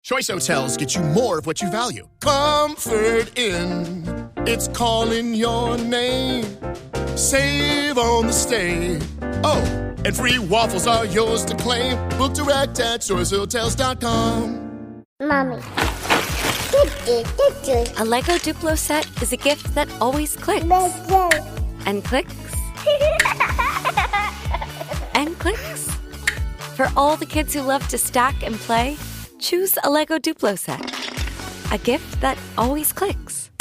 Choice Hotels get you more of what you value. Comfort Inn, it's calling your name. Save on the stay. Oh, and free waffles are yours to claim. Book direct at choicehotels.com. Mommy. A Lego Duplo set is a gift that always clicks. And clicks. And clicks. For all the kids who love to stack and play, choose a Lego Duplo set. A gift that always clicks.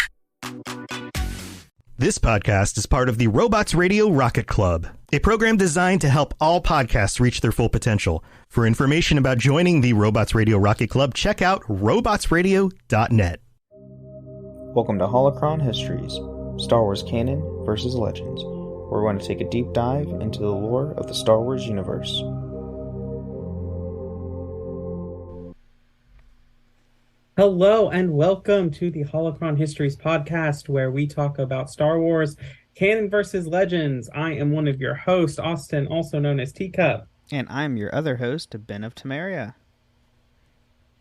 This podcast is part of the Robots Radio Rocket Club, a program designed to help all podcasts reach their full potential. For information about joining the Robots Radio Rocket Club, check out robotsradio.net. Welcome to Holocron Histories, Star Wars Canon versus Legends, where we're going to take a deep dive into the lore of the Star Wars universe. Hello and welcome to the Holocron Histories podcast, where we talk about Star Wars Canon versus Legends. I am one of your hosts, Austin, also known as Teacup. And I'm your other host, Ben of Temeria.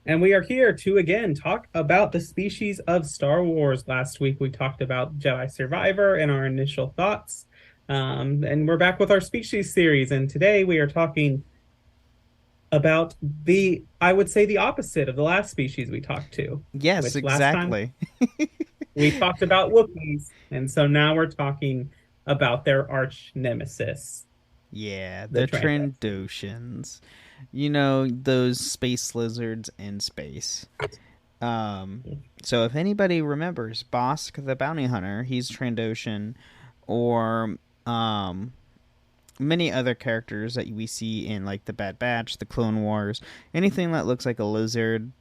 And we are here to, again, talk about the species of Star Wars. Last week we talked about Jedi Survivor and our initial thoughts. And we're back with our species series. And today we are talking about I would say the opposite of the last species we talked to. Yes, exactly. We talked about Wookiees, and so now we're talking about their arch nemesis. Yeah, the Trandoshans. You know, those space lizards in space. So if anybody remembers Bosk the Bounty Hunter, he's Trandoshan, or many other characters that we see in like the Bad Batch, the Clone Wars, anything that looks like a lizard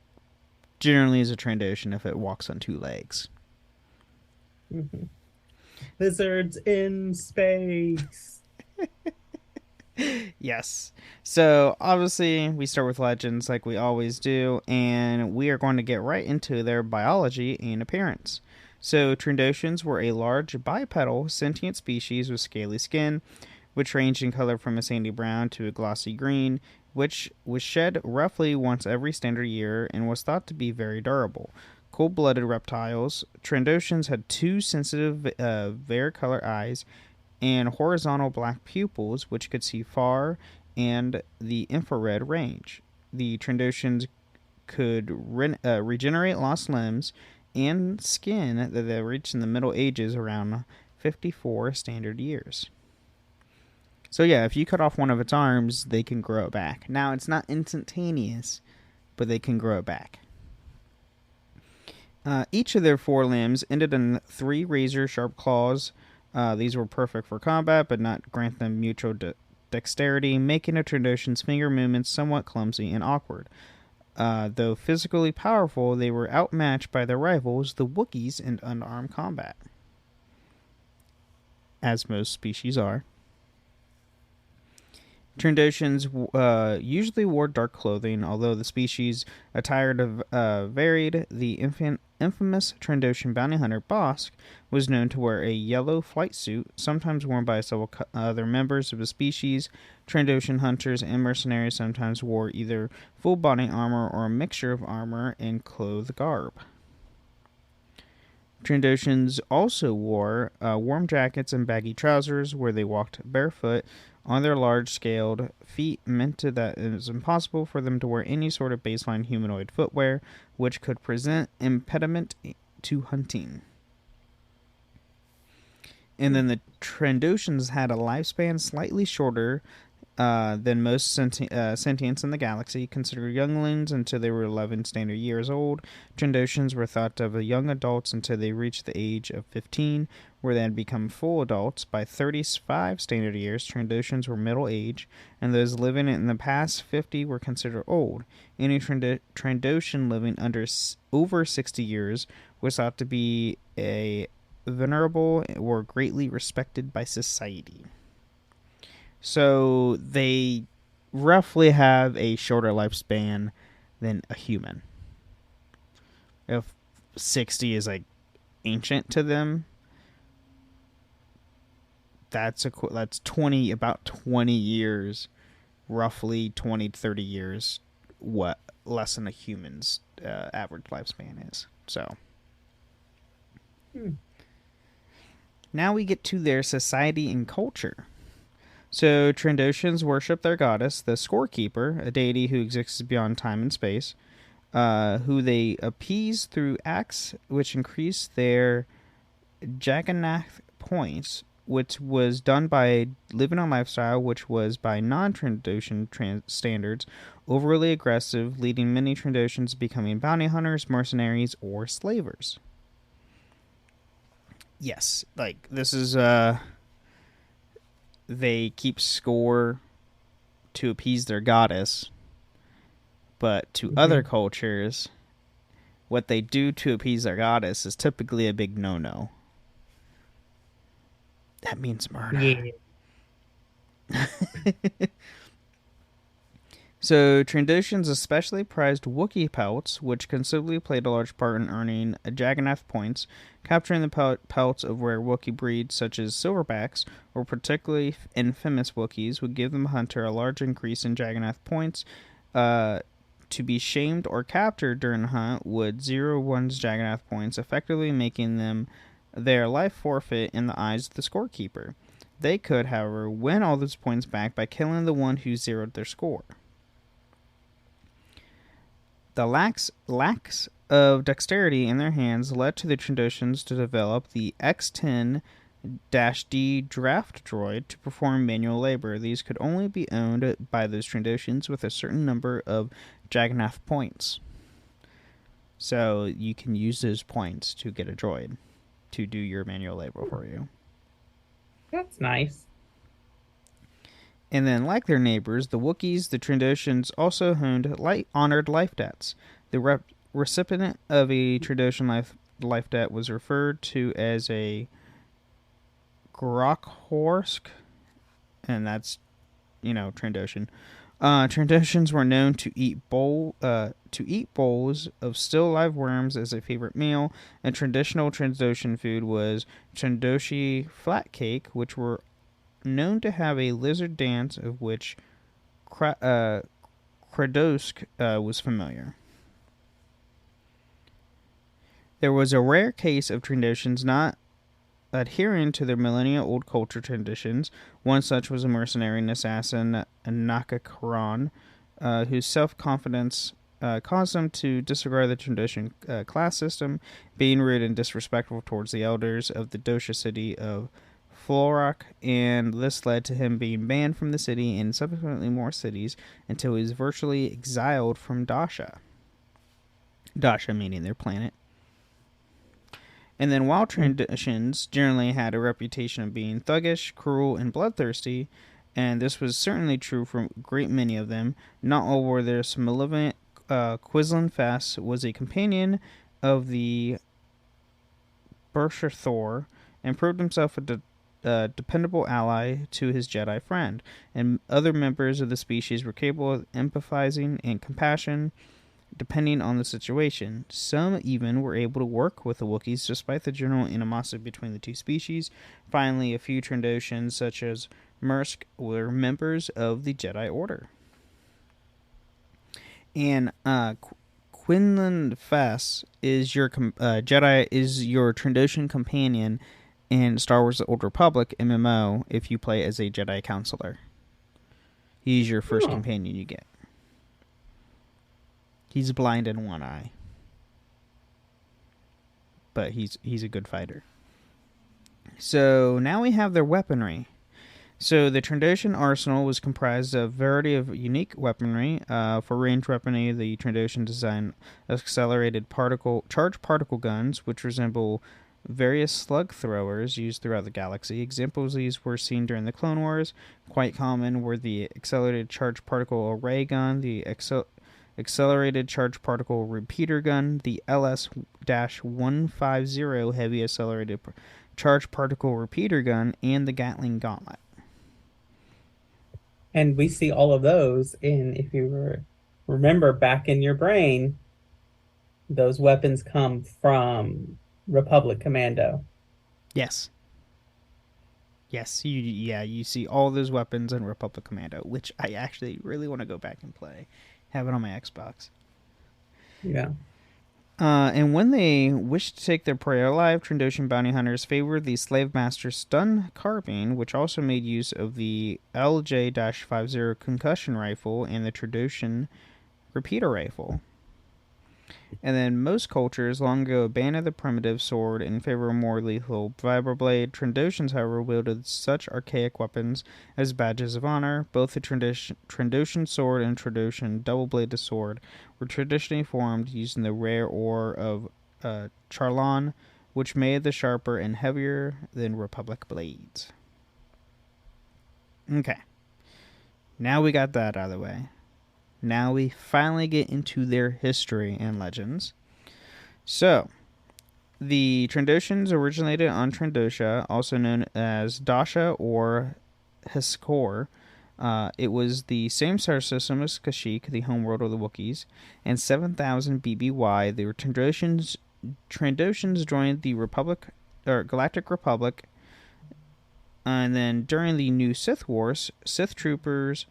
generally is a Trandoshan if it walks on two legs. Mm-hmm. Lizards in space. Yes. So obviously we start with Legends like we always do, and we are going to get right into their biology and appearance. So Trandoshans were a large bipedal sentient species with scaly skin, which ranged in color from a sandy brown to a glossy green, which was shed roughly once every standard year and was thought to be very durable. Cold-blooded reptiles, Trandoshans had two sensitive varicolored eyes and horizontal black pupils, which could see far and the infrared range. The Trandoshans could regenerate lost limbs and skin that they reached in the Middle Ages around 54 standard years. So yeah, if you cut off one of its arms, they can grow it back. Now, it's not instantaneous, but they can grow it back. Each of their forelimbs ended in 3 razor-sharp claws. These were perfect for combat, but not grant them mutual dexterity, making a Trandoshan's finger movements somewhat clumsy and awkward. Though physically powerful, they were outmatched by their rivals, the Wookiees, in unarmed combat. As most species are. Trandoshans usually wore dark clothing, although the species attire varied. The infamous Trandoshan bounty hunter Bosk was known to wear a yellow flight suit, sometimes worn by several other members of the species. Trandoshan hunters and mercenaries sometimes wore either full body armor or a mixture of armor and cloth garb. Trandoshans also wore warm jackets and baggy trousers, where they walked barefoot on their large-scaled feet, meant that it is impossible for them to wear any sort of baseline humanoid footwear, which could present impediment to hunting. And then the Trandoshans had a lifespan slightly shorter than most sentients in the galaxy, considered younglings until they were 11 standard years old. Trandoshans were thought of as young adults until they reached the age of 15, where they had become full adults. By 35 standard years, Trandoshans were middle age, and those living in the past 50 were considered old. Any Trandoshan living over 60 years was thought to be a venerable or greatly respected by society. So they roughly have a shorter lifespan than a human. If 60 is like ancient to them, that's about 20 years, roughly 20 to 30 years, what less than a human's average lifespan is. So now we get to their society and culture. So Trandoshans worship their goddess, the Scorekeeper, a deity who exists beyond time and space, who they appease through acts which increase their Jagannath points, which was done by living a lifestyle which was, by non-Trandoshan standards, overly aggressive, leading many Trandoshans becoming bounty hunters, mercenaries, or slavers. Yes, like, this is, they keep score to appease their goddess, but to other cultures, what they do to appease their goddess is typically a big no-no. That means murder. Yeah. So, Trandoshans especially prized Wookiee pelts, which considerably played a large part in earning Jagannath points. Capturing the pelts of rare Wookiee breeds such as silverbacks, or particularly infamous Wookiees, would give the hunter a large increase in Jagannath points. To be shamed or captured during a hunt would zero one's Jagannath points, effectively making them their life forfeit in the eyes of the Scorekeeper. They could, however, win all those points back by killing the one who zeroed their score. The lacks of dexterity in their hands led to the Trandoshans to develop the X-10-D draft droid to perform manual labor. These could only be owned by those Trandoshans with a certain number of Jagannath points. So you can use those points to get a droid to do your manual labor for you. That's nice. And then, like their neighbors, the Wookiees, the Trandoshans also honored life debts. The recipient of a Trandoshan life debt was referred to as a Grokhorsk, and that's, Trandoshan. Trandoshans were known to eat bowls of still live worms as a favorite meal, and traditional Trandoshan food was Trandoshi flat cake, which were known to have a lizard dance of which Kradosk was familiar. There was a rare case of Trandoshans not adhering to their millennia-old culture traditions. One such was a mercenary and assassin, Nakakaran, whose self-confidence caused him to disregard the Trandoshan class system, being rude and disrespectful towards the elders of the Dosha city of Florak, and this led to him being banned from the city and subsequently more cities until he was virtually exiled from Dasha. Dasha meaning their planet. And then while Trandoshans generally had a reputation of being thuggish, cruel, and bloodthirsty, and this was certainly true for a great many of them, not all were there. Some malevolent Quislan Fess was a companion of the Bersha Thor and proved himself a dependable ally to his Jedi friend, and other members of the species were capable of empathizing and compassion depending on the situation. Some even were able to work with the Wookiees despite the general animosity between the two species. Finally, a few Trandoshans, such as Mursk, were members of the Jedi Order. And Quinlan Fess is your Jedi is your Trandoshan companion in Star Wars: The Old Republic MMO if you play as a Jedi Counselor. He's your first companion you get. He's blind in one eye, but he's a good fighter. So now we have their weaponry. So the Trandoshan arsenal was comprised of a variety of unique weaponry. For range weaponry, the Trandoshan designed accelerated charged particle guns, which resemble various slug throwers used throughout the galaxy. Examples of these were seen during the Clone Wars. Quite common were the accelerated charged particle array gun, the accelerated charged particle repeater gun, the LS-150 heavy accelerated charged particle repeater gun, and the Gatling gauntlet. And we see all of those if you remember back in your brain, those weapons come from Republic Commando. Yes. Yes, you see all those weapons in Republic Commando, which I actually really want to go back and play. Have it on my Xbox. Yeah. And when they wished to take their prey alive, Trandoshan bounty hunters favored the Slave Master stun carbine, which also made use of the LJ-50 concussion rifle and the Trandoshan repeater rifle. And then most cultures long ago abandoned the primitive sword in favor of more lethal vibroblade. Trandoshans, however, wielded such archaic weapons as badges of honor. Both the Trandoshan sword and Trandoshan double-bladed sword were traditionally formed using the rare ore of Charlon, which made the sharper and heavier than Republic blades. Okay. Now we got that out of the way. Now we finally get into their history and legends. So, the Trandoshans originated on Trandosha, also known as Dasha or Heskor. It was the same star system as Kashyyyk, the homeworld of the Wookiees, and 7000 BBY. The Trandoshans joined the Galactic Republic, and then during the New Sith Wars, Sith troopers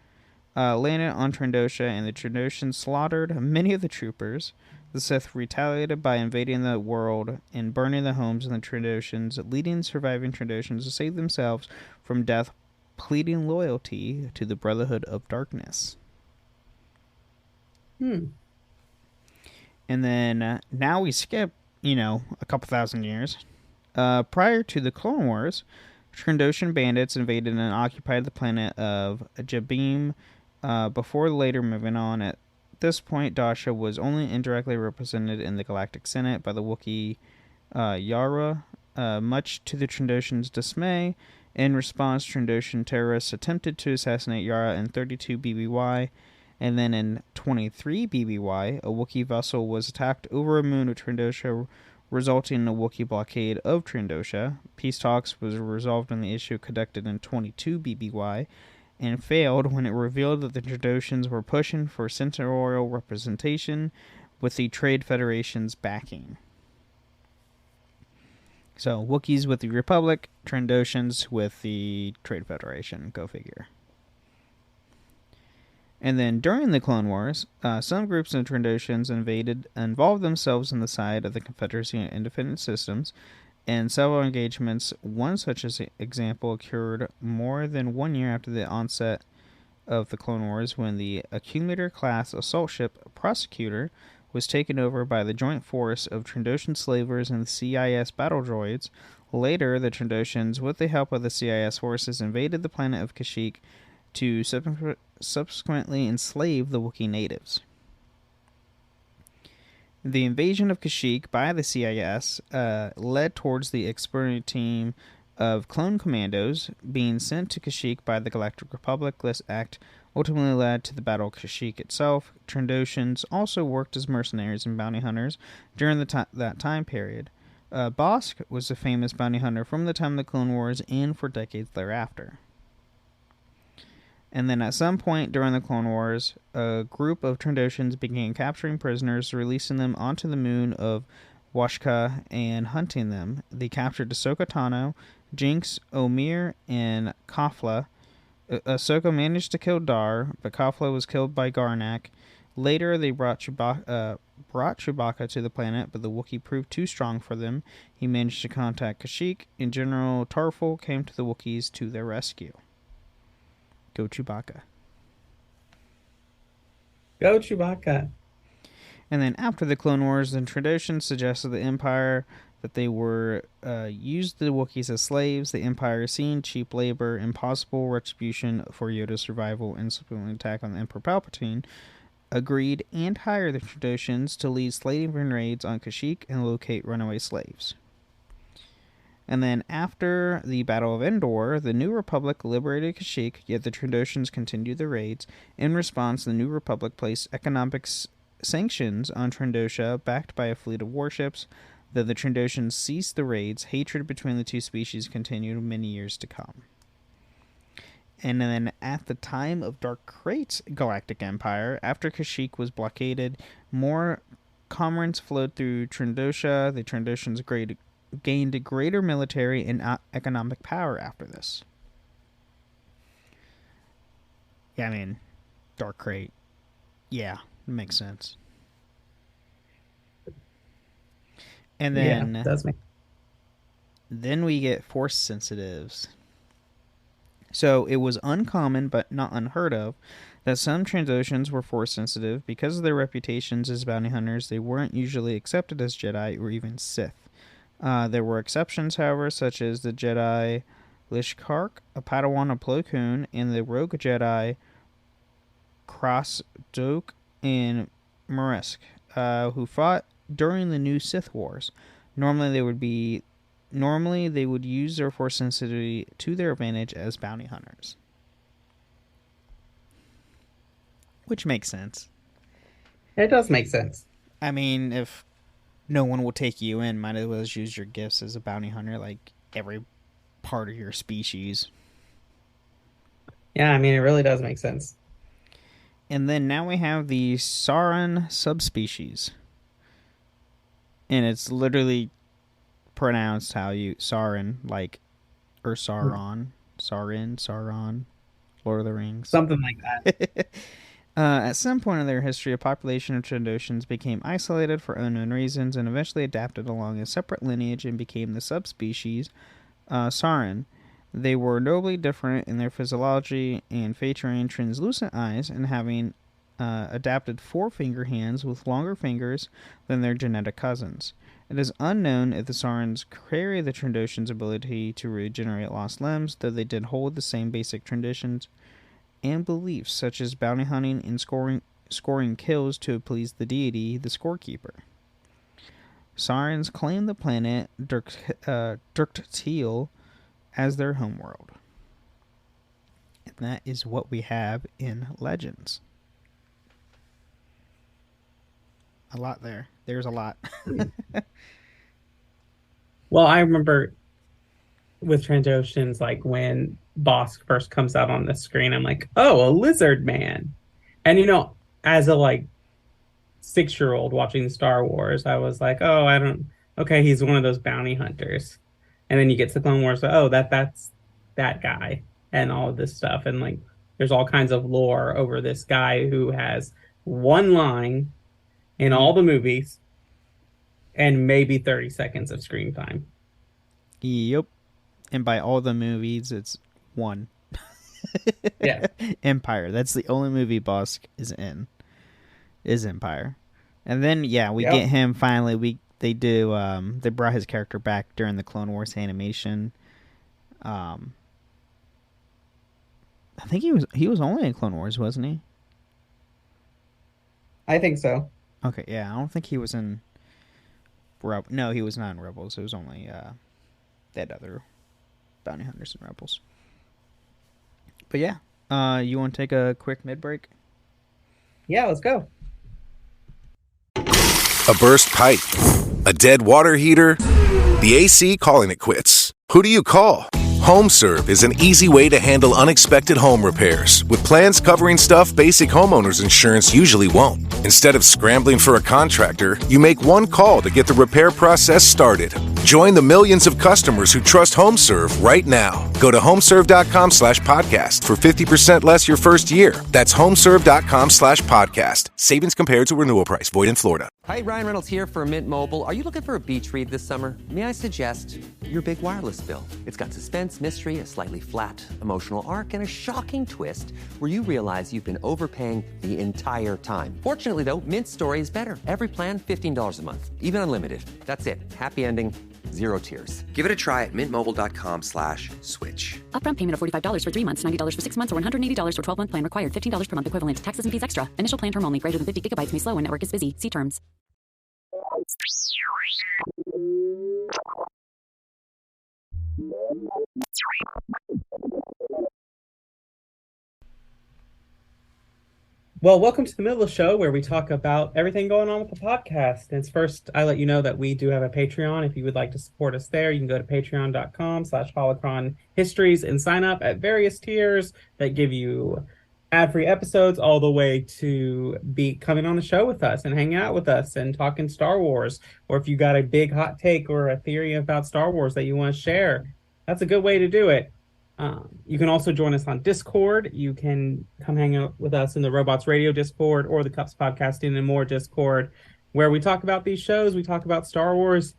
landed on Trandosha, and the Trandoshans slaughtered many of the troopers. The Sith retaliated by invading the world and burning the homes of the Trandoshans, leading surviving Trandoshans to save themselves from death, pleading loyalty to the Brotherhood of Darkness. And then now we skip, a couple thousand years. Prior to the Clone Wars, Trandoshan bandits invaded and occupied the planet of Jabim, before later moving on. At this point, Dasha was only indirectly represented in the Galactic Senate by the Wookiee Yara, much to the Trandoshans' dismay. In response, Trandoshan terrorists attempted to assassinate Yara in 32 BBY, and then in 23 BBY, a Wookiee vessel was attacked over a moon of Trandosha, resulting in a Wookiee blockade of Trandosha. Peace talks was resolved on the issue conducted in 22 BBY, and failed when it revealed that the Trandoshans were pushing for senatorial representation with the Trade Federation's backing. So, Wookiees with the Republic, Trandoshans with the Trade Federation. Go figure. And then during the Clone Wars, some groups of Trandoshans involved themselves on the side of the Confederacy and Independent Systems, and several engagements. One such example occurred more than 1 year after the onset of the Clone Wars, when the Accumulator-class assault ship Prosecutor was taken over by the joint force of Trandoshan slavers and the CIS battle droids. Later, the Trandoshans, with the help of the CIS forces, invaded the planet of Kashyyyk to subsequently enslave the Wookiee natives. The invasion of Kashyyyk by the CIS led towards the experimental team of clone commandos being sent to Kashyyyk by the Galactic Republic. This act ultimately led to the Battle of Kashyyyk itself. Trandoshans also worked as mercenaries and bounty hunters during that time period. Bosk was a famous bounty hunter from the time of the Clone Wars and for decades thereafter. And then at some point during the Clone Wars, a group of Trandoshans began capturing prisoners, releasing them onto the moon of Washka, and hunting them. They captured Ahsoka Tano, Jinx, Omir, and Kafla. Ahsoka managed to kill Dar, but Kafla was killed by Garnak. Later, they brought Chewbacca to the planet, but the Wookiee proved too strong for them. He managed to contact Kashyyyk, and General Tarful came to the Wookiees to their rescue. Go Chewbacca. Go Chewbacca. And then after the Clone Wars, the Trandoshans suggested the Empire that they were used the Wookiees as slaves. The Empire, seeing cheap labor, impossible retribution for Yoda's survival, and subsequent attack on the Emperor Palpatine, agreed and hired the Trandoshans to lead slaving raids on Kashyyyk and locate runaway slaves. And then after the Battle of Endor, the New Republic liberated Kashyyyk, yet the Trandoshans continued the raids. In response, the New Republic placed economic sanctions on Trandosha, backed by a fleet of warships. Though the Trandoshans ceased the raids, hatred between the two species continued many years to come. And then at the time of Dark Crate's Galactic Empire, after Kashyyyk was blockaded, more commerce flowed through Trandosha. The Trandoshans gained greater military and economic power after this. Yeah, I mean, Dark Crate. Yeah, it makes sense. And Yeah, then it does make. then we get force sensitives. So it was uncommon, but not unheard of, that some Trandoshans were force sensitive. Because of their reputations as bounty hunters, they weren't usually accepted as Jedi or even Sith. There were exceptions, however, such as the Jedi Lishkark, a Padawan of Plo Koon, and the rogue Jedi Krasdok and Marisk, who fought during the new Sith Wars. Normally, they would use their force sensitivity to their advantage as bounty hunters, which makes sense. It does make sense. I mean, if no one will take you in, might as well use your gifts as a bounty hunter, like every part of your species. Yeah, I mean, it really does make sense. And then now we have the Sauron subspecies. And it's literally pronounced how you... Sauron, like... Or Sauron. Sauron. Lord of the Rings. Something like that. At some point in their history, a population of Trandoshans became isolated for unknown reasons and eventually adapted along a separate lineage and became the subspecies Sauron. They were notably different in their physiology and featuring translucent eyes and having adapted four-finger hands with longer fingers than their genetic cousins. It is unknown if the Saurons carry the Trandoshans' ability to regenerate lost limbs, though they did hold the same basic traditions and beliefs, such as bounty hunting and scoring kills to please the deity, the Scorekeeper. Saurons claim the planet Dirktil as their homeworld. And that is what we have in Legends. A lot there. There's a lot. Well, I remember with Trandoshans, like when Bosk first comes out on the screen, I'm like, oh, a lizard man. And as a 6-year-old watching Star Wars, I was like, oh, okay, he's one of those bounty hunters. And then you get to Clone Wars, oh, that's that guy and all of this stuff. And there's all kinds of lore over this guy who has one line in all the movies and maybe 30 seconds of screen time. Yep. And by all the movies, it's one. Yeah. Empire. That's the only movie Bosk is in. Is Empire. And then, we get him finally. They brought his character back during the Clone Wars animation. I think he was only in Clone Wars, wasn't he? I think so. Okay, yeah. I don't think he was in... No, he was not in Rebels. It was only that other bounty hunters in Rebels. But yeah, you want to take a quick mid-break? Yeah, let's go. A burst pipe, a dead water heater, the AC calling it quits. Who do you call? HomeServe is an easy way to handle unexpected home repairs with plans covering stuff basic homeowners insurance usually won't. Instead of scrambling for a contractor, you make one call to get the repair process started. Join the millions of customers who trust HomeServe right now. Go to homeserve.com/podcast for 50% less your first year. That's homeserve.com/podcast. Savings compared to renewal price. Void in Florida. Hi, Ryan Reynolds here for Mint Mobile. Are you looking for a beach read this summer? May I suggest your big wireless bill? It's got suspense, mystery, a slightly flat, emotional arc, and a shocking twist where you realize you've been overpaying the entire time. Fortunately, though, Mint's story is better. Every plan, $15 a month. Even unlimited. That's it. Happy ending. Zero tears. Give it a try at mintmobile.com/switch. Upfront payment of $45 for 3 months, $90 for 6 months, or $180 for 12-month plan required. $15 per month equivalent. Taxes and fees extra. Initial plan term only. Greater than 50 gigabytes may slow when network is busy. See terms. Well, welcome to the middle of the show where we talk about everything going on with the podcast. And first, I let you know that we do have a Patreon. If you would like to support us there, you can go to patreon.com/holocron histories and sign up at various tiers that give you ad-free episodes all the way to be coming on the show with us and hanging out with us and talking Star Wars. Or if you got a big hot take or a theory about Star Wars that you want to share, that's a good way to do it. You can also join us on Discord. You can come hang out with us in the Robots Radio Discord or the Cups Podcasting and More Discord, where we talk about these shows. We talk about Star Wars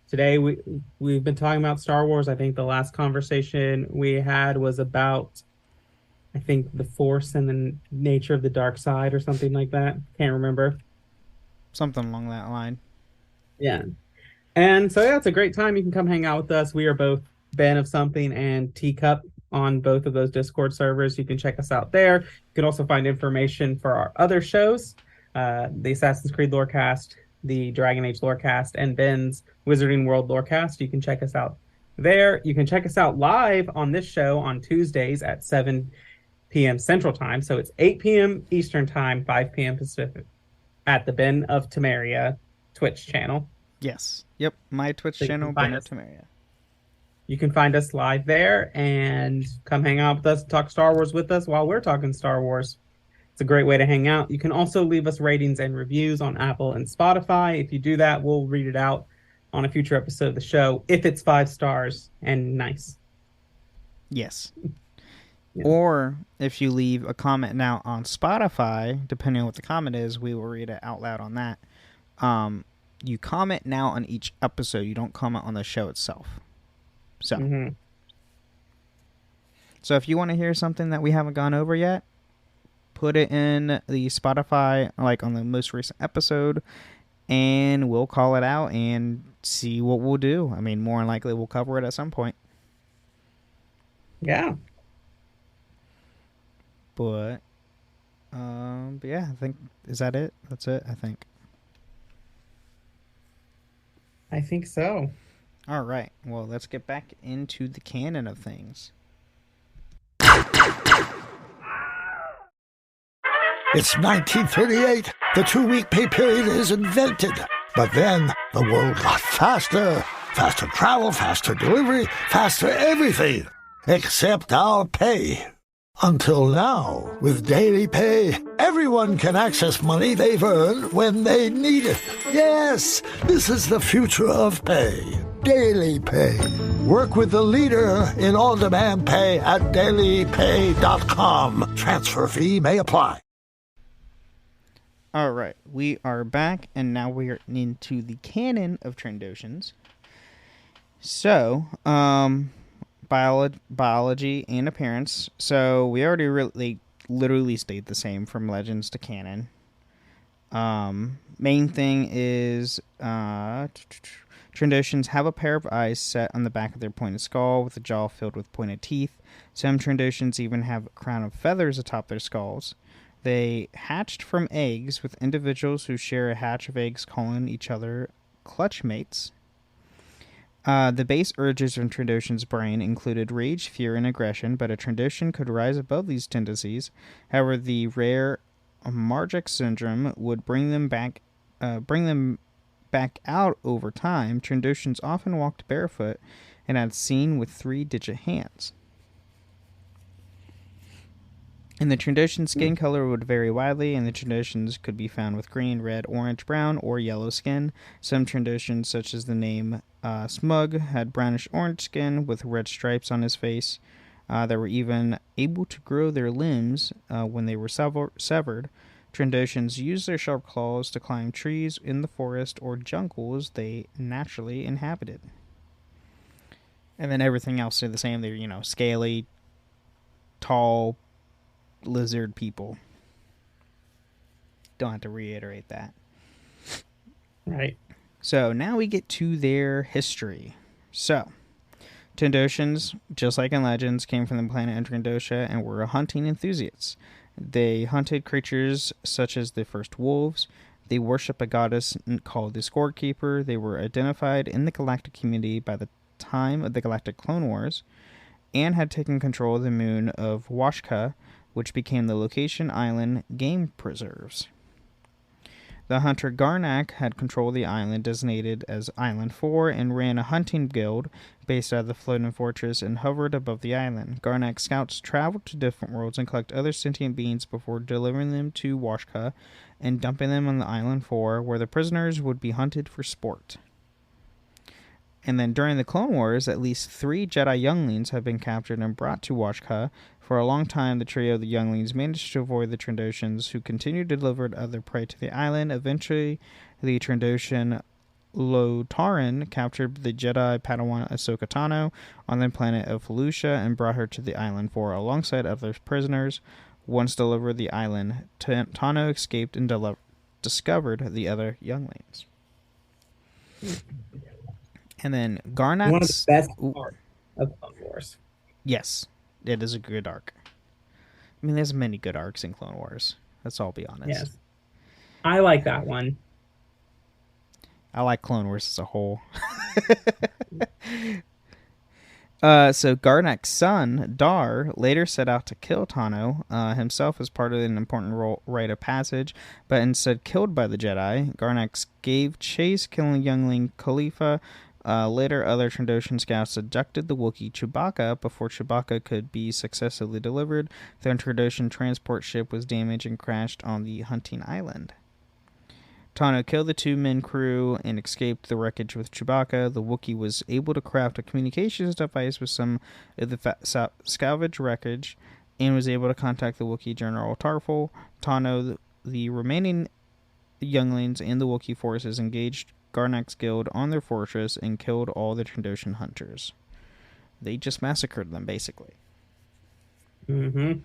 Today we've been talking about Star Wars. I think the last conversation we had was about, I think, the Force and the nature of the dark side or something like that. Can't remember. Something along that line. Yeah. And so, yeah, it's a great time. You can come hang out with us. We are both Ben of Something and Teacup on both of those Discord servers. You can check us out there. You can also find information for our other shows, the Assassin's Creed Lorecast, the Dragon Age Lorecast, and Ben's Wizarding World Lorecast. You can check us out there. You can check us out live on this show on Tuesdays at 7 p.m. Central Time. So it's 8 p.m. Eastern Time, 5 p.m. Pacific at the Ben of Temeria Twitch channel. Yes. Yep. My Twitch channel, Ben of Temeria. You can find us live there and come hang out with us, talk Star Wars with us while we're talking Star Wars. It's a great way to hang out. You can also leave us ratings and reviews on Apple and Spotify. If you do that, we'll read it out on a future episode of the show if it's 5 stars and nice. Yes. Yeah. Or if you leave a comment now on Spotify, depending on what the comment is, we will read it out loud on that. You comment now on each episode. You don't comment on the show itself. So, So if you want to hear something that we haven't gone over yet, put it in the Spotify, like on the most recent episode, and we'll call it out and see what we'll do. I mean, more than likely we'll cover it at some point. Yeah. But yeah, I think, is that it? That's it, I think. I think so. All right. Well, let's get back into the canon of things. It's 1938. The 2-week pay period is invented. But then the world got faster. Faster travel, faster delivery, faster everything. Except our pay. Until now, with daily pay, everyone can access money they've earned when they need it. Yes, this is the future of pay. Daily pay. Work with the leader in on-demand pay at dailypay.com. Transfer fee may apply. All right, we are back, and now we are into the canon of Trandoshans. So, biology and appearance. So we already literally stayed the same from Legends to canon. Main thing is Trandoshans have a pair of eyes set on the back of their pointed skull with a jaw filled with pointed teeth. Some Trandoshans even have a crown of feathers atop their skulls. They hatched from eggs, with individuals who share a hatch of eggs calling each other clutch mates. The base urges of Trandoshan's brain included rage, fear, and aggression, but a Trandoshan could rise above these tendencies. However, the rare Margic syndrome would bring them back out over time. Trandoshans often walked barefoot and had seen with 3-digit hands. And the Trandoshan skin color would vary widely, and the Trandoshans could be found with green, red, orange, brown, or yellow skin. Some Trandoshans, such as the name Smug, had brownish-orange skin with red stripes on his face. They were even able to grow their limbs when they were severed. Trandoshans used their sharp claws to climb trees in the forest or jungles they naturally inhabited. And then everything else stayed the same. They're, scaly, tall, lizard people. Don't have to reiterate that. Right. So now we get to their history. So, Trandoshans, just like in Legends, came from the planet Trandosha and were hunting enthusiasts. They hunted creatures such as the first wolves. They worship a goddess called the Scorekeeper. They were identified in the galactic community by the time of the Galactic Clone Wars and had taken control of the moon of Washka, which became the location island game preserves. The hunter Garnak had control of the island, designated as Island 4, and ran a hunting guild based out of the floating fortress and hovered above the island. Garnak scouts traveled to different worlds and collect other sentient beings before delivering them to Washka and dumping them on the Island 4, where the prisoners would be hunted for sport. And then during the Clone Wars, at least 3 Jedi younglings have been captured and brought to Washka. For a long time, the trio of the younglings managed to avoid the Trandoshans, who continued to deliver other prey to the island. Eventually, the Trandoshan Lotaran captured the Jedi Padawan Ahsoka Tano on the planet of Felucia and brought her to the island for, alongside other prisoners. Once delivered the island, Tano escaped and discovered the other younglings. And then Garnax... One of the best parts of Clone Wars. Yes, it is a good arc. I mean, there's many good arcs in Clone Wars. Let's all be honest. Yes. I like that one. I like Clone Wars as a whole. So Garnax's son, Dar, later set out to kill Tano, himself as part of an important rite of passage, but instead killed by the Jedi. Garnax gave chase, killing youngling Khalifa. Later, other Trandoshan scouts abducted the Wookiee Chewbacca. Before Chewbacca could be successfully delivered, the Trandoshan transport ship was damaged and crashed on the hunting island. Tano killed the 2-man crew and escaped the wreckage with Chewbacca. The Wookiee was able to craft a communications device with some of the salvage wreckage and was able to contact the Wookiee General Tarful. Tano, the remaining younglings, and the Wookiee forces engaged Garnax's guild on their fortress and killed all the Trandoshan hunters. They just massacred them, basically. Mm-hmm.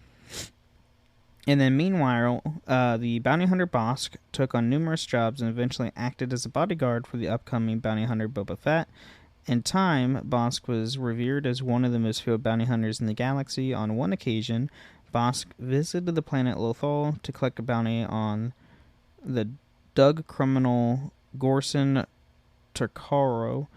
And then, meanwhile, the bounty hunter Bosk took on numerous jobs and eventually acted as a bodyguard for the upcoming bounty hunter Boba Fett. In time, Bosk was revered as one of the most feared bounty hunters in the galaxy. On one occasion, Bosk visited the planet Lothal to collect a bounty on the Dug criminal Gorson Turcaro.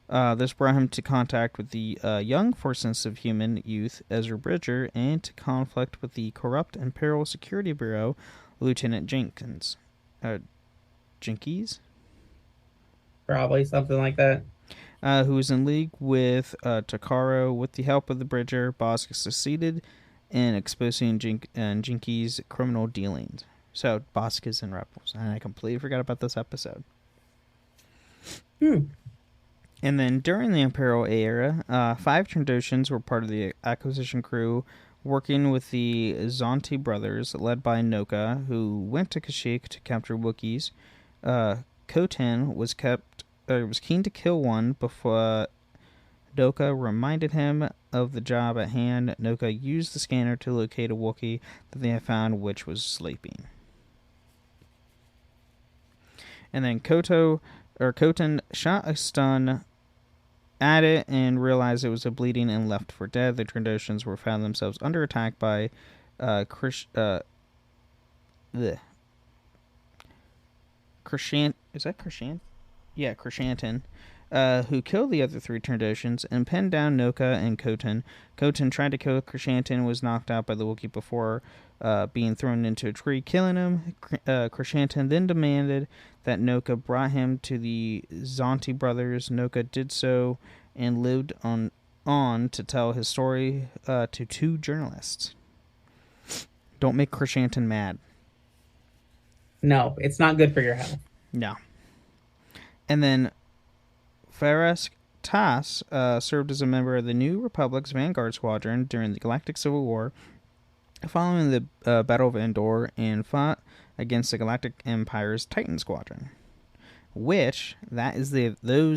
This brought him to contact with the young, Force-sensitive human youth, Ezra Bridger, and to conflict with the corrupt Imperial Security Bureau, Lieutenant Jenkins. Jinkies? Probably something like that. Who was in league with Takaro. With the help of the Bridger, Bosk succeeded in exposing Jinkies' criminal dealings. So, Bosk is in Rebels, and I completely forgot about this episode. And then during the Imperial era, 5 Trandoshans were part of the acquisition crew working with the Zonti brothers, led by Noka, who went to Kashyyyk to capture Wookiees. Kotan was keen to kill one before Noka reminded him of the job at hand. Noka used the scanner to locate a Wookiee that they had found, which was sleeping. And then Kotan shot a stun at it and realized it was a bleeding and left for dead. The Trandoshans found themselves under attack by Krishan. Is that Krishan? Yeah, Krishantan. Who killed the other 3 Trandoshans and pinned down Noka and Kotan. Kotan tried to kill Krishantan, was knocked out by the Wookiee before being thrown into a tree, killing him. Krishantan then demanded that Noka brought him to the Zonti brothers. Noka did so and lived on to tell his story to 2 journalists. Don't make Krishantan mad. No, it's not good for your health. No. And then Faraz Tas served as a member of the New Republic's Vanguard Squadron during the Galactic Civil War, following the Battle of Endor, and fought against the Galactic Empire's Titan Squadron. Those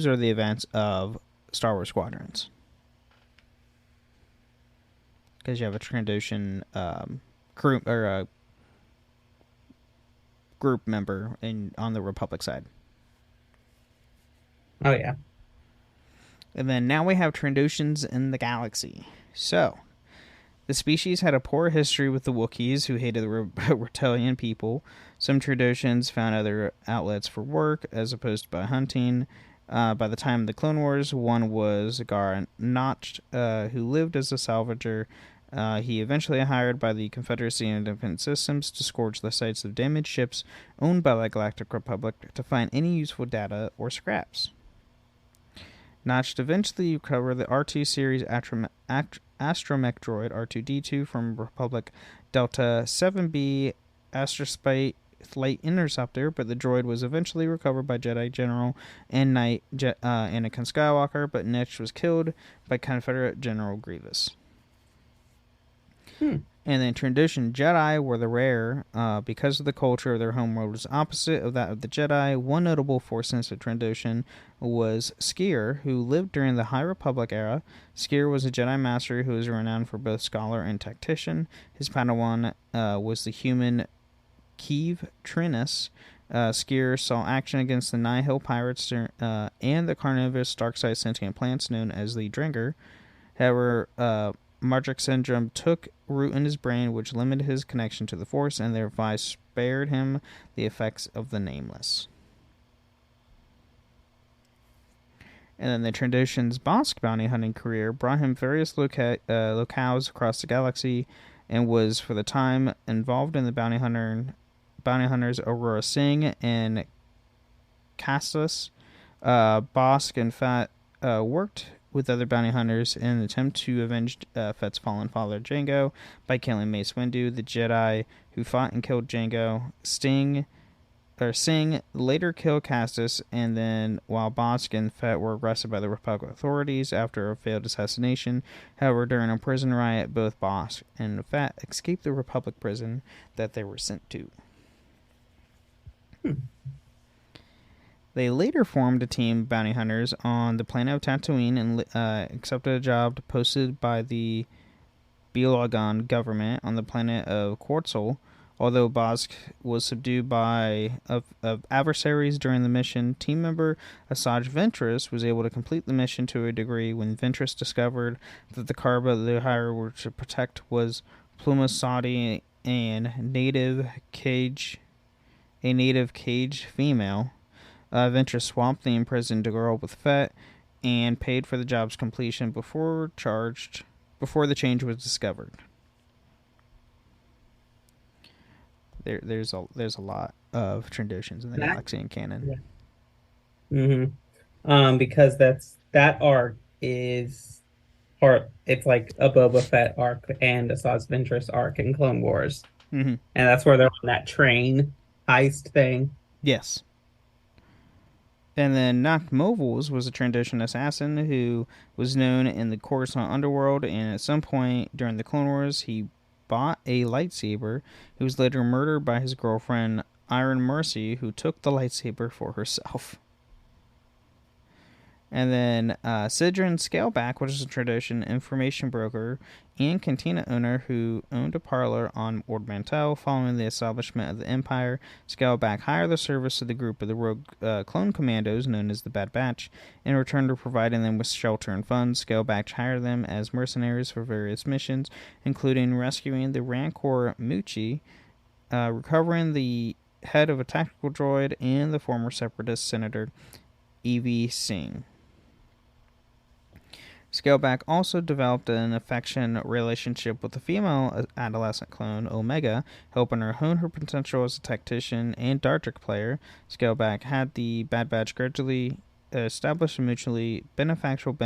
are the events of Star Wars Squadrons. Because you have a Trandoshan crew or a group member on the Republic side. Oh yeah. And then now we have Trandoshans in the galaxy. So, the species had a poor history with the Wookiees, who hated the Reptilian people. Some Trandoshans found other outlets for work, as opposed to by hunting. By the time of the Clone Wars, one was Gar Notch, who lived as a salvager. He eventually hired by the Confederacy and Defense Systems to scourge the sites of damaged ships owned by the Galactic Republic to find any useful data or scraps. Notch eventually recovered the R2 series astromech droid R2-D2 from Republic Delta 7B Astrospite Light Interceptor, but the droid was eventually recovered by Jedi General and Knight Anakin Skywalker, but Notch was killed by Confederate General Grievous. And then Trandoshan Jedi were the rare because of the culture of their homeworld was opposite of that of the Jedi. One notable Force-sensitive Trandoshan was Skier, who lived during the High Republic era. Skier was a Jedi Master who was renowned for both scholar and tactician. His Padawan was the human Keeve Trinus. Skier saw action against the Nihil pirates and the carnivorous dark-side sentient plants known as the Dringer. However, Margic syndrome took root in his brain, which limited his connection to the Force and thereby spared him the effects of the Nameless. And then the Trandoshan's Bosk bounty hunting career brought him various locales across the galaxy and was, for the time, involved in the bounty hunters Aurora Singh and Castus. Bosk and Fett worked with other bounty hunters in an attempt to avenge Fett's fallen father Jango by killing Mace Windu, the Jedi who fought and killed Jango. Singh later killed Castus, and then while Bosk and Fett were arrested by the Republic authorities after a failed assassination. However, during a prison riot, both Bosk and Fett escaped the Republic prison that they were sent to. They later formed a team of bounty hunters on the planet of Tatooine and accepted a job posted by the Belagon government on the planet of Quartzal. Although Bosk was subdued by of adversaries during the mission, team member Asajj Ventress was able to complete the mission to a degree when Ventress discovered that the Karba they were to protect was Pluma Sadi, a native cage female. Ventress swapped the imprisoned girl with Fett and paid for the job's completion before the change was discovered. There's a lot of Trandoshans in the galaxy and canon. Yeah. Because that arc is part. It's like a Boba Fett arc and a Asajj Ventress arc in Clone Wars, and that's where they're on that train heist thing. Yes. And then Nacht Movels was a Trandoshan assassin who was known in the Coruscant underworld, and at some point during the Clone Wars, he bought a lightsaber. He was later murdered by his girlfriend, Iron Mercy, who took the lightsaber for herself. And then Sidron Scaleback, which is a Trandoshan information broker and cantina owner who owned a parlor on Ord Mantell. Following the establishment of the Empire, Scaleback hired the service of the group of the rogue clone commandos known as the Bad Batch. In return to providing them with shelter and funds, Scaleback hired them as mercenaries for various missions, including rescuing the Rancor Muchi, recovering the head of a tactical droid, and the former Separatist Senator Evie Singh. Scaleback also developed an affection relationship with the female adolescent clone, Omega, helping her hone her potential as a tactician and dart trick player. Scaleback had the Bad Batch gradually establish a mutually beneficial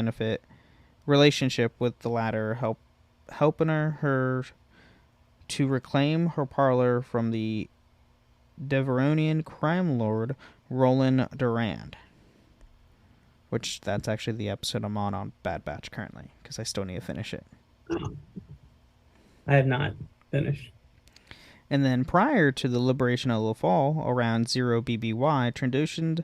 relationship with the latter, helping her to reclaim her parlor from the Deveronian crime lord, Roland Durand. Which, that's actually the episode I'm on Bad Batch currently, because I still need to finish it. I have not finished. And then prior to the liberation of Lothal, around 0 BBY, Trandoshan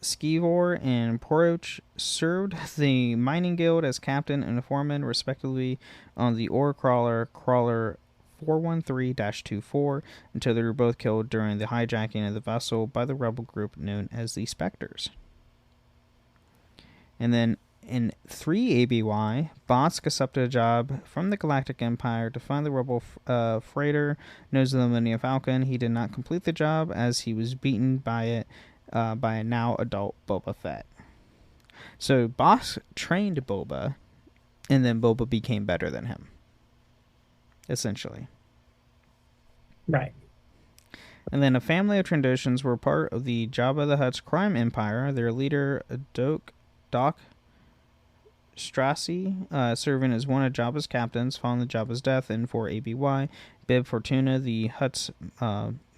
Skivor and Poroch served the Mining Guild as captain and foreman, respectively, on the ore crawler 413-24, until they were both killed during the hijacking of the vessel by the rebel group known as the Spectres. And then in 3 ABY, Bosk accepted a job from the Galactic Empire to find the rebel freighter known as the Millennium Falcon. He did not complete the job as he was beaten by it by a now adult Boba Fett. So Bosk trained Boba, and then Boba became better than him, essentially. Right. And then a family of Trandoshans were part of the Jabba the Hutt's crime empire. Their leader, Doc Strassi, serving as one of Jabba's captains following the Jabba's death in 4 ABY. Bib Fortuna, the Hutt's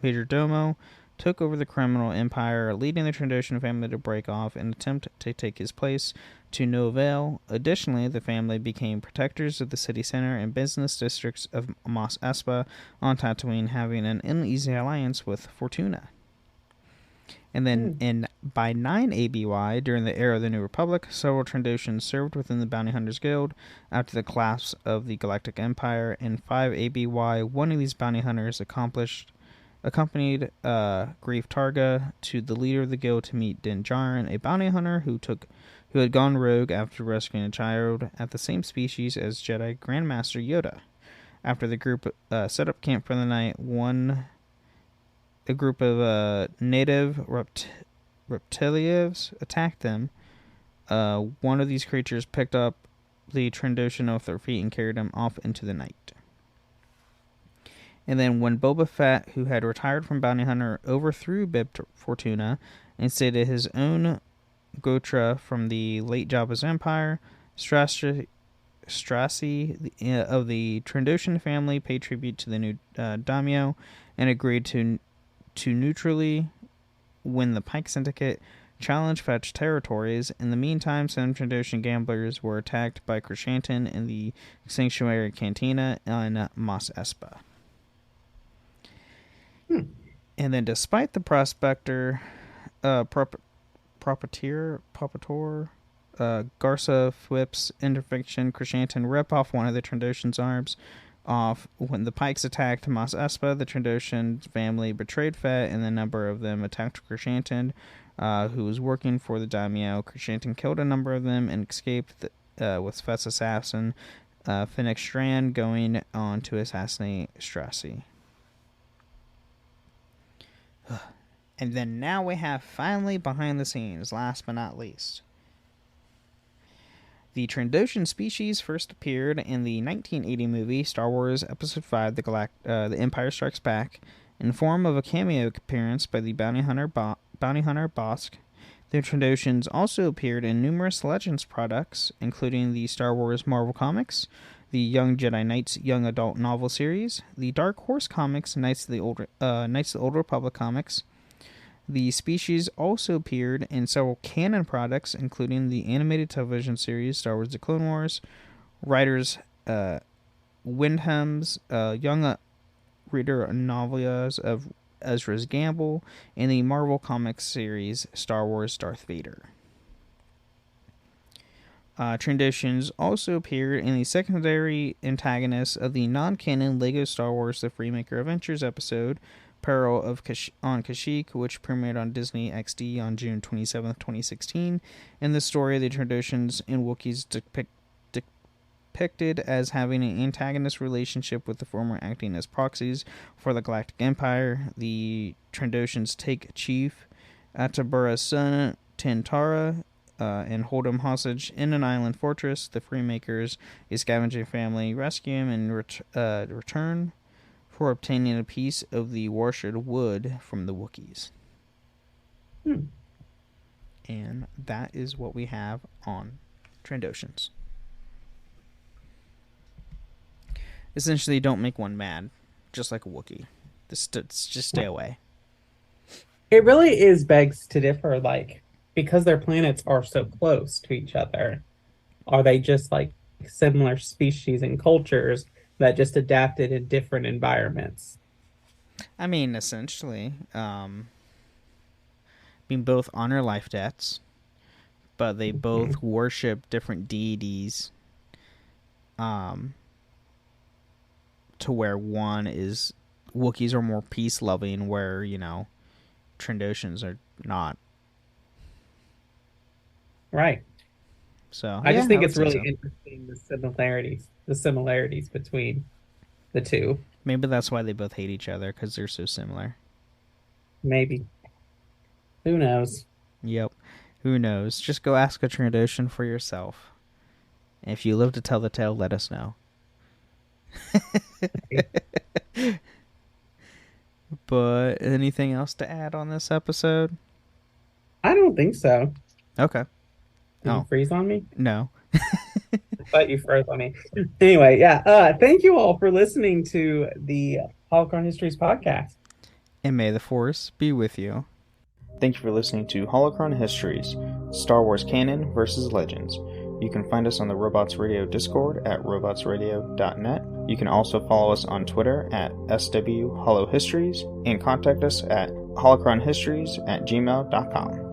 major domo, took over the criminal empire, leading the Trandoshan family to break off and attempt to take his place to no avail. Additionally, the family became protectors of the city center and business districts of Mos Espa on Tatooine, having an uneasy alliance with Fortuna. And then by 9 ABY, during the era of the New Republic, several Trandoshans served within the Bounty Hunters Guild after the collapse of the Galactic Empire. In 5 ABY, one of these bounty hunters accompanied Greef Targa to the leader of the guild to meet Din Djarin, a bounty hunter who had gone rogue after rescuing a child at the same species as Jedi Grandmaster Yoda. After the group set up camp for the night, a group of native reptilians attacked them. One of these creatures picked up the Trandoshan off their feet and carried him off into the night. And then when Boba Fett, who had retired from Bounty Hunter, overthrew Bib Fortuna and stated his own Gotra from the late Jabba's Empire, Strassi of the Trandoshan family paid tribute to the new daimyo and agreed to neutrally win the Pike Syndicate challenge fetch territories. In the meantime, some Trandoshan gamblers were attacked by Krishantin in the Sanctuary Cantina on Mos Espa. And then despite the prospector Propator Garza Thwip's intervention, Krishantin ripped off one of the Trandoshan's arms off. When the Pikes attacked Mos Espa, the Trandoshan family betrayed Fett, and a number of them attacked Krishantin, who was working for the daimyo. Krishantin killed a number of them and escaped with Fett's assassin, Fennec Strand, going on to assassinate Strassi. And then now we have finally behind the scenes, last but not least. The Trandoshan species first appeared in the 1980 movie Star Wars Episode V, The Empire Strikes Back, in the form of a cameo appearance by the bounty hunter Bossk. The Trandoshans also appeared in numerous Legends products, including the Star Wars Marvel Comics, the Young Jedi Knights Young Adult Novel Series, the Dark Horse Comics, Knights of the Old Republic comics. The species also appeared in several canon products, including the animated television series Star Wars The Clone Wars, Writers Wyndham's Young Reader Novellas of Ezra's Gamble, and the Marvel Comics series Star Wars Darth Vader. Trandoshans also appeared in the secondary antagonists of the non-canon LEGO Star Wars The Freemaker Adventures episode, Peril on Kashyyyk, which premiered on Disney XD on June 27, 2016, and the story of the Trandoshans and Wookiees depicted as having an antagonist relationship with the former acting as proxies for the Galactic Empire. The Trandoshans take Chief Atabura's son, Tantara, and hold him hostage in an island fortress. The Freemakers, a scavenging family, rescue him and return for obtaining a piece of the warshed wood from the Wookiees. And that is what we have on Trandoshans. Essentially, don't make one mad, just like a Wookiee. Just stay away. It really is begs to differ, like, because their planets are so close to each other, are they just like similar species and cultures that just adapted in different environments? I mean, essentially, both honor life debts, but they both worship different deities, to where one is, Wookiees are more peace-loving, where, Trandoshans are not. Right. So I just think it's really interesting, the similarities between the two. Maybe that's why they both hate each other, because they're so similar. Maybe. Who knows? Yep. Who knows? Just go ask a Trandoshan for yourself. And if you live to tell the tale, let us know. But anything else to add on this episode? I don't think so. Okay. Did you freeze on me? No. I thought you froze on me. Anyway, yeah. Thank you all for listening to the Holocron Histories podcast. And may the Force be with you. Thank you for listening to Holocron Histories, Star Wars Canon versus Legends. You can find us on the Robots Radio Discord at robotsradio.net. You can also follow us on Twitter at SWHoloHistories and contact us at holocronhistories@gmail.com.